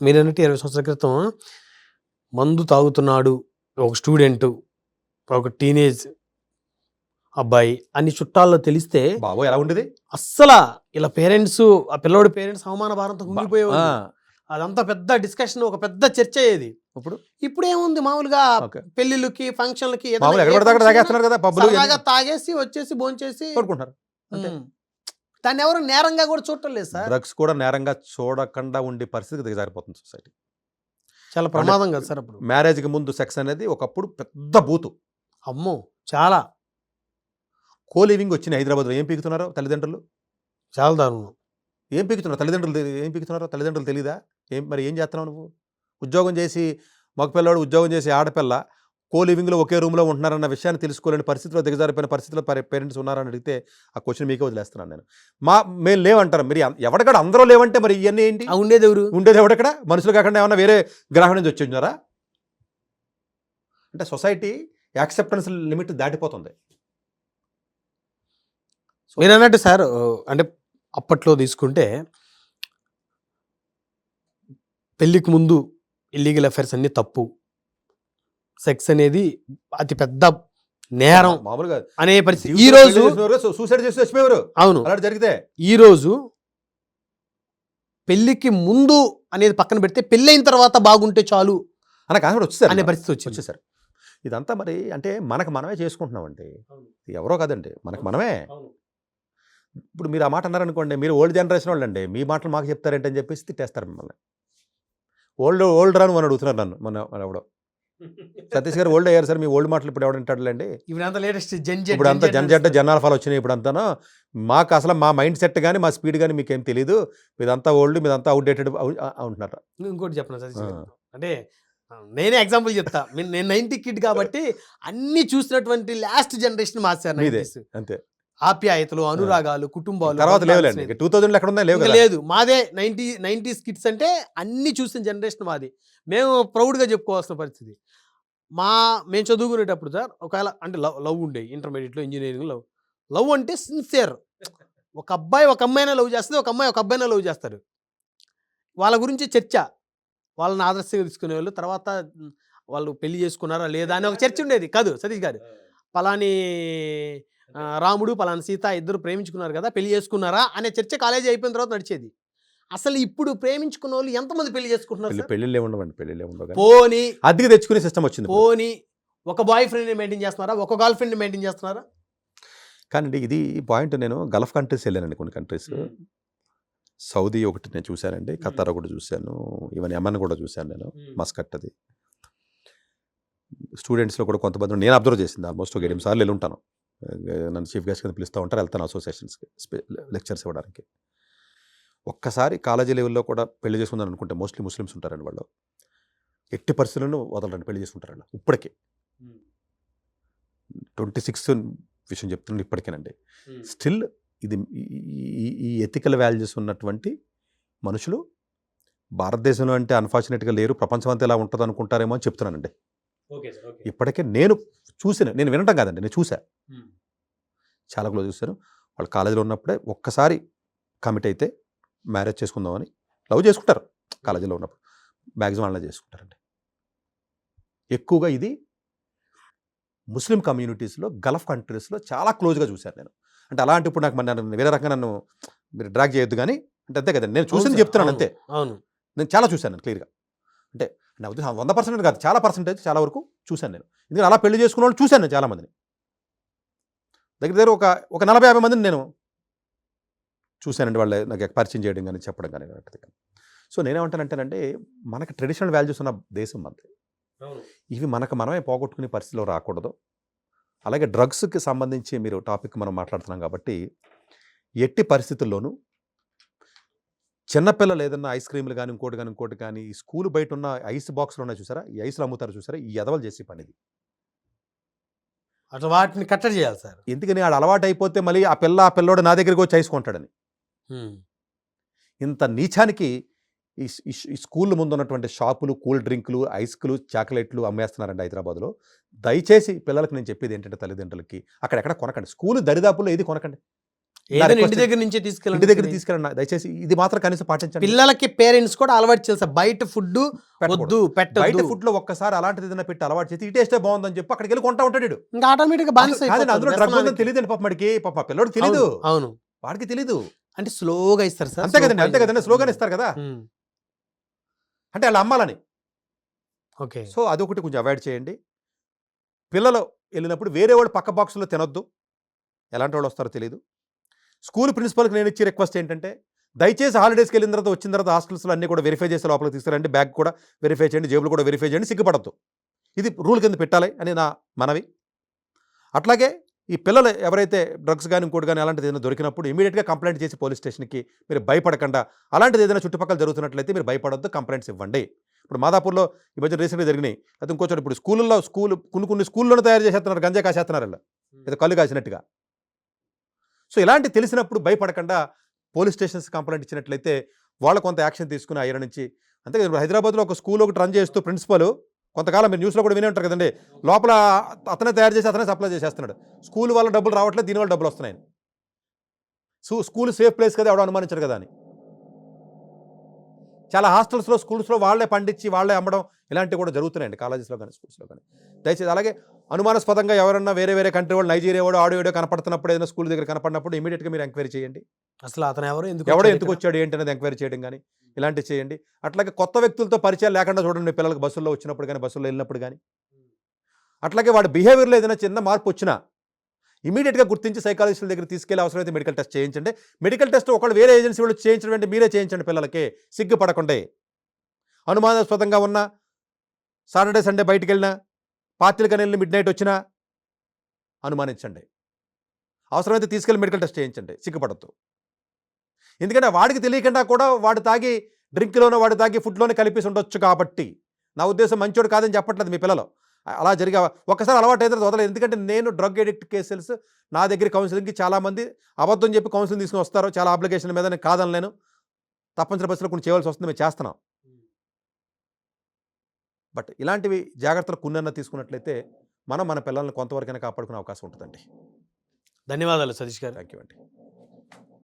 మీరన్నట్టు 20 సంవత్సరాల క్రితం మందు తాగుతున్నాడు ఒక స్టూడెంట్, ఒక టీనేజ్ అబ్బాయి అని చుట్టాల్లో తెలిస్తే బాబో ఎలా ఉండేది అస్సలు ఇలా పేరెంట్స్, ఆ పిల్లోడి పేరెంట్స్ అవమాన భారంతో కుంగిపోయేవారు. అదంతా పెద్ద డిస్కషన్, ఒక పెద్ద చర్చ అయ్యేది. ఇప్పుడు ఏముంది, మామూలుగా పెళ్లిళ్ళకి ఫంక్షన్లకి తాగేసి వచ్చేసి భోంచేసి కోరుకుంటారు. దాన్ని ఎవరు నేరంగా కూడా చూడటం లేదు సార్. డ్రగ్స్ కూడా నేరంగా చూడకుండా ఉండే పరిస్థితికి దిగజారిపోతుంది సొసైటీ. చాలా ప్రమాదం కదా సార్. అప్పుడు మ్యారేజ్కి ముందు సెక్స్ అనేది ఒకప్పుడు పెద్ద బూతు. అమ్మో చాలా. కోలివింగ్ వచ్చిన హైదరాబాద్లో ఏం పీకుతున్నారు తల్లిదండ్రులు? చాలా దారుణం. ఏం పీకుతున్నారు తల్లిదండ్రులు? ఏం పీకుతున్నారో తల్లిదండ్రులు తెలీదా? మరి ఏం చేస్తున్నావు నువ్వు? ఉద్యోగం చేసి మగపిల్లవాడు, ఉద్యోగం చేసి ఆడపిల్ల కోలివింగ్లో ఒకే రూమ్లో ఉంటున్నారన్న విషయాన్ని తెలుసుకోలేని పరిస్థితిలో, దిగజారిపోయిన పరిస్థితిలో పేరెంట్స్ ఉన్నారని అడిగితే ఆ క్వశ్చన్ మీకే వదిలేస్తున్నాను నేను. మేము లేవంటారు. మీరు ఎవరికడ అందరూ లేవంటే మరి ఇవన్నీ ఏంటి? ఉండేది ఎవరు? ఉండేది ఎవడెక్కడ? మనుషులు కాకుండా ఏమన్నా వేరే గ్రహం నుంచి వచ్చి ఉన్నారా? అంటే సొసైటీ యాక్సెప్టెన్స్ లిమిట్ దాటిపోతుంది. మీరు అన్నట్టు సార్, అంటే అప్పట్లో తీసుకుంటే పెళ్ళికి ముందు ఇల్లీగల్ అఫైర్స్ అన్ని తప్పు, సెక్స్ అనేది అతి పెద్ద నేరం మామూలుగా అనే పరిస్థితి. ఈ రోజు సూసైడ్ చేసి చచ్చిపోయారు. అవును, అలా జరిగితే ఈ రోజు పెళ్లికి ముందు అనేది పక్కన పెడితే పెళ్ళైన తర్వాత బాగుంటే చాలు అనే కాన్సెప్ట్ వచ్చేసారు, అనే పరిస్థితి వచ్చేసారు. ఇదంతా మరి అంటే మనకు మనమే చేసుకుంటున్నామండి, ఎవరో కాదండి, మనకు మనమే. ఇప్పుడు మీరు ఆ మాట అన్నారనుకోండి, మీరు ఓల్డ్ జనరేషన్ వాళ్ళు అండి, మీ మాటలు మాకు చెప్తారేంటని చెప్పేసి తిట్టేస్తారు మిమ్మల్ని. ఓల్డ్ రాను అని అడుగుతున్నారు నన్ను. మన ఎవడో సతీష్ గారు ఓల్డ్ అయ్యారు సార్, మీ ఓల్డ్ మాటలు ఇప్పుడు ఎవడంటాడులేండి. ఇప్పుడు అంతా జనజెడ్డ జనాల్ఫాలు వచ్చినాయి. ఇప్పుడు అంతా మాకు అసలు మా మైండ్ సెట్ కానీ మా స్పీడ్ కానీ మీకేం తెలియదు, మీదంతా ఓల్డ్, మీదంతా అవుట్డేటెడ్ ఉంటున్నారు. ఇంకోటి చెప్పను సతీష్ గారు, అంటే నేనే ఎగ్జాంపుల్ చెప్తా. నేను 90 కిడ్ కాబట్టి అన్ని చూసినటువంటి లాస్ట్ జనరేషన్ మార్చారు. అంతే, ఆప్యాయతలు, అనురాగాలు, కుటుంబాలు తర్వాత లేవులేండి. 2000 ఎక్కడ ఉందా? లేదు, మాదే 90s కిడ్స్ అంటే అన్ని చూసిన జనరేషన్ మాది. మేము ప్రౌడ్గా చెప్పుకోవాల్సిన పరిస్థితి. మేము చదువుకునేటప్పుడు సార్ ఒకవేళ అంటే లవ్ ఉండే ఇంటర్మీడియట్లో, ఇంజనీరింగ్ లవ్ అంటే సిన్సియర్. ఒక అబ్బాయి ఒక అమ్మాయినే లవ్ చేస్తుంది, ఒక అమ్మాయి ఒక అబ్బాయినే లవ్ చేస్తారు. వాళ్ళ గురించి చర్చ, వాళ్ళని ఆదర్శంగా తీసుకునేవాళ్ళు. తర్వాత వాళ్ళు పెళ్లి చేసుకున్నారా లేదా అని ఒక చర్చ ఉండేది. కాదు సతీష్ గారు, పలాని రాముడు పలానా సీత ఇద్దరు ప్రేమించుకున్నారు కదా, పెళ్లి చేసుకున్నారా అనే చర్చ కాలేజీ అయిపోయిన తర్వాత నడిచేది. అసలు ఇప్పుడు ప్రేమించుకున్న వాళ్ళు ఎంతమంది పెళ్లి చేసుకుంటున్నారు? పెళ్లిళ్ళే ఉండవండి, పెళ్లిళ్ళే ఉండవు. పోనీ అద్దెకి తెచ్చుకునే సిస్టమ్ వచ్చింది. పోనీ ఒక బాయ్ ఫ్రెండ్ని మెయింటైన్ చేస్తున్నారా, ఒక గర్ల్ ఫ్రెండ్ని మెయింటైన్ చేస్తున్నారా? కానీ ఇది పాయింట్, నేను గల్ఫ్ కంట్రీస్ వెళ్ళానండి, కొన్ని కంట్రీస్. సౌదీ ఒకటి నేను చూశానండి, ఖతార్ ఒకటి చూశాను, ఈవెన్ యమన్ కూడా చూశాను నేను, మస్కట్. అది స్టూడెంట్స్లో కూడా కొంతమంది నేను అబ్జర్వ్ చేసింది. ఆల్మోస్ట్ ఒక 8 సార్లు వెళ్ళి ఉంటాను. నన్ను చీఫ్ గెస్ట్ కింద పిలుస్తూ ఉంటారు, వెళ్తాను అసోసియేషన్స్కి లెక్చర్స్ ఇవ్వడానికి. ఒక్కసారి కాలేజీ లెవెల్లో కూడా పెళ్లి చేసుకుందని అనుకుంటే మోస్ట్లీ ముస్లిమ్స్ ఉంటారండి, వాళ్ళు ఎట్టి పరిస్థితులను వదలరండి, పెళ్లి చేసుకుంటారండి. ఇప్పటికే 26 విషయం చెప్తున్నాను, ఇప్పటికేనండి. స్టిల్ ఇది ఈ ఎథికల్ వాల్యూస్ ఉన్నటువంటి మనుషులు భారతదేశంలో అంటే అన్ఫార్చునేట్గా లేరు, ప్రపంచం అంతా ఇలా ఉంటుంది అనుకుంటారేమో అని చెప్తున్నానండి. ఇప్పటికే నేను వినటం కాదండి, నేను చూసా, చాలా క్లోజ్ చూశాను. వాళ్ళు కాలేజీలో ఉన్నప్పుడే ఒక్కసారి కమిట్ అయితే మ్యారేజ్ చేసుకుందామని లవ్ చేసుకుంటారు. కాలేజీలో ఉన్నప్పుడు మ్యాక్సిమం అలా చేసుకుంటారండి. ఎక్కువగా ఇది ముస్లిం కమ్యూనిటీస్లో, గల్ఫ్ కంట్రీస్లో చాలా క్లోజ్గా చూశాను నేను. అంటే అలాంటి ఇప్పుడు నాకు వేరే రకంగా నన్ను మీరు డ్రాగ్ చేయొద్దు కానీ, అంటే అంతే కదండి, నేను చూసింది చెప్తున్నాను అంతే. అవును, నేను చాలా చూశాను క్లియర్గా. అంటే నా ఉద్దేశం 100% కాదు, చాలా పర్సెంటేజ్, చాలా వరకు చూశాను నేను. ఎందుకంటే అలా పెళ్లి చేసుకున్న వాళ్ళు చూశాను నేను చాలామందిని. దగ్గర ఒక 40-50 మందిని నేను చూశానండి, వాళ్ళు నాకు పరిచయం చేయడం కానీ చెప్పడం కానీ. సో నేనేమంటానంటేనంటే, మనకి ట్రెడిషనల్ వాల్యూస్ ఉన్న దేశం మనది. ఇవి మనమే పోగొట్టుకునే పరిస్థితిలో రాకూడదు. అలాగే డ్రగ్స్కి సంబంధించి మీరు టాపిక్ మనం మాట్లాడుతున్నాం కాబట్టి, ఎట్టి పరిస్థితుల్లోనూ చిన్నపిల్లలు ఏదన్నా ఐస్ క్రీమ్లు కానీ ఇంకోటి కానీ ఈ స్కూల్ బయట ఉన్న ఐస్ బాక్స్లో ఉన్నాయి చూసారా, ఈ ఐస్లు అమ్ముతారు చూసారా, ఈ ఎదవలు చేసే పని ఇది. అట్లా వాటిని కట్టడి చేయాలి సార్. ఎందుకని ఆడు అలవాటు అయిపోతే మళ్ళీ ఆ పిల్లోడు నా దగ్గరికి వచ్చి ఐసుకుంటాడని. ఇంత నీచానికి ఈ స్కూల్ ముందు ఉన్నటువంటి షాపులు, కూల్ డ్రింకులు, ఐస్కులు, చాక్లెట్లు అమ్మేస్తున్నారండి హైదరాబాద్లో. దయచేసి పిల్లలకు నేను చెప్పేది ఏంటంటే, తల్లిదండ్రులకి అక్కడెక్కడ కొనకండి, స్కూల్ దరిదాపుల్లో ఏది కొనకండి. ఏదైనా ఇంటి request- దగ్గర నుంచే ఇంటి తీసుకెళ్ళండి. దగ్గర తీసుకెళ్ళండి దయచేసి ఇది మాత్రం కనీసం పాటించండి. పిల్లలకి పేరెంట్స్ కూడా అలవాటు చేస్తారు, బయట ఫుడ్ పెట్టకూడదు. వద్దు, బయట పెట్టద్దు. ఫుడ్ లో ఒక్కసారి అలాంటిది ఏదైనా పెట్టి అలవాటు చేసి ఈ టేస్టే బాగుందని చెప్పి అక్కడికి వెళ్ళి కొంటా ఉంటాడు వీడు. ఇంకా ఆటోమేటిక్ గా బానిస కాదండి, అయిపోతాడు అందులో డ్రగ్ ఉందని వ్యసనానికి. తెలియదు పాప మడికి, పాప పిల్లడు తెలీదు, అవును, అవును. వాడికి తెలీదు. అంటే స్లోగా ఇస్తారు సార్. అంతే కదండి, అంతే కదండి, స్లోగానే ఇస్తారు కదా, అంటే వాళ్ళు అమ్మాలని. ఓకే. సో అదొకటి కొంచెం అవాయిడ్ చేయండి. పిల్లలు వెళ్ళినప్పుడు వేరే వాళ్ళు పక్క బాక్సులో తినొద్దు, ఎలాంటి వాళ్ళు వస్తారో తెలియదు. స్కూల్ ప్రిన్సిపల్కి నేను ఇచ్చే రిక్వెస్ట్ ఏంటంటే దయచేసి హాలిడేస్కి వెళ్ళిన తర్వాత వచ్చిన తర్వాత హాస్టల్స్లో అన్నీ కూడా వెరిఫై చేసి లోపలికి తీసుకురండి, బ్యాగ్ కూడా వెరిఫై చేయండి, జేబులు కూడా వెరిఫై చేయండి, సిగ్గుపడద్దు. ఇది రూల్ కింద పెట్టాలి అని నా మనవి. అట్లాగే ఈ పిల్లలు ఎవరైతే డ్రగ్స్ కానీ ఇంకోటి కానీ అలాంటిది ఏదైనా దొరికినప్పుడు ఇమీడియట్గా కంప్లైంట్ చేసి పోలీస్ స్టేషన్కి మీరు భయపడకుండా, అలాంటిది ఏదైనా చుట్టుపక్కల జరుగుతున్నట్లయితే మీరు భయపడొద్దు, కంప్లైంట్స్ ఇవ్వండి. ఇప్పుడు మాదాపూర్లో ఈ మధ్య రీసెంట్గా జరిగినాయి, అది ఇంకో చోట ఇప్పుడు కొన్ని స్కూల్లోనే తయారు చేసేస్తున్నారు, గంజా కాసేస్తున్నారు వాళ్ళు, ఏదో కళ్ళు కాసినట్టుగా. సో ఇలాంటి తెలిసినప్పుడు భయపడకుండా పోలీస్ స్టేషన్స్ కంప్లైంట్ ఇచ్చినట్లయితే వాళ్ళు కొంత యాక్షన్ తీసుకుని ఐరన్ నుంచి. అంతే కదా, హైదరాబాద్లో ఒక స్కూల్ ఒకటి రన్ చేస్తూ ప్రిన్సిపల్ కొంతకాలం మీరు న్యూస్లో కూడా వినే ఉంటారు కదండి, లోపల అతనే తయారు చేసి అతనే సప్లై చేసేస్తున్నాడు. స్కూల్ వల్ల డబ్బులు రావట్లేదు, దీనివల్ల డబ్బులు వస్తున్నాయి. స్కూల్ సేఫ్ ప్లేస్ కదా, ఎవడో అనుమానించారు కదా అని. చాలా హాస్టల్స్లో స్కూల్స్లో వాళ్ళే పండించి వాళ్ళే అమ్మడం ఇలాంటివి కూడా జరుగుతున్నాయండి, కాలేజెస్లో కానీ స్కూల్స్లో కానీ. దయచేసి అలాగే అనుమానాస్పదంగా ఎవరన్నా వేరే కంట్రీ వాళ్ళు, నైజీరియా వాడు ఆడియో వీడియో కనపడుతున్నప్పుడు, ఏదైనా స్కూల్ దగ్గర కనపడినప్పుడు ఇమీడియట్గా మీరు ఎంక్వైరీ చేయండి. అసలు అతను ఎవరో ఎందుకు వచ్చాడు ఏంటి అనేది ఎంక్వైరీ చేయడం కానీ ఇలాంటివి చేయండి. అట్లాగే కొత్త వ్యక్తులతో పరిచయాలు లేకుండా చూడండి, పిల్లలకు బస్సుల్లో వచ్చినప్పుడు కానీ బస్సుల్లో వెళ్ళినప్పుడు కానీ. అట్లాగే వాడి బిహేవియర్లో ఏదైనా చిన్న మార్పు వచ్చినా ఇమీడియట్గా గుర్తించి సైకాలజిస్టుల దగ్గర తీసుకెళ్లి అవసరమైతే మెడికల్ టెస్ట్ చేయించండి. మెడికల్ టెస్ట్ ఒకళ్ళు వేరే ఏజెన్సీ వాళ్ళు చేయించడం అంటే మీరే చేయించండి, పిల్లలకి సిగ్గుపడకుండా. అనుమానాస్పదంగా ఉన్న సాటర్డే సండే బయటికి వెళ్ళినా, పార్టీలు కానీ వెళ్ళి మిడ్ నైట్ వచ్చినా అనుమానించండి, అవసరమైతే తీసుకెళ్ళి మెడికల్ టెస్ట్ చేయించండి, సిగ్గుపడద్దు. ఎందుకంటే వాడికి తెలియకుండా కూడా వాడు తాగి డ్రింక్లోనో వాడు తాగి ఫుడ్లోనే కలిపేసి ఉండొచ్చు. కాబట్టి నా ఉద్దేశం మంచోడు కాదని చెప్పట్లేదు, మీ పిల్లలు అలా జరిగా ఒక్కసారి అలవాటు అయితే వదలలేదు. ఎందుకంటే నేను డ్రగ్ ఎడిక్ట్ కేసెస్ నా దగ్గర కౌన్సిలింగ్కి చాలామంది అబద్ధం చెప్పి కౌన్సిలింగ్ తీసుకుని వస్తారు, చాలా అప్లికేషన్ మీద, నేను కాదనలేను, తప్పనిసరి పరిస్థితుల్లో కొన్ని చేయవలసి వస్తుంది, మేము చేస్తున్నాం. బట్ ఇలాంటివి జాగ్రత్తలు కొన్నన్నా తీసుకున్నట్లయితే మనం మన పిల్లల్ని కొంతవరకైనా కాపాడుకునే అవకాశం ఉంటుందండి. ధన్యవాదాలు సతీష్ గారు. థ్యాంక్ యూ అండి.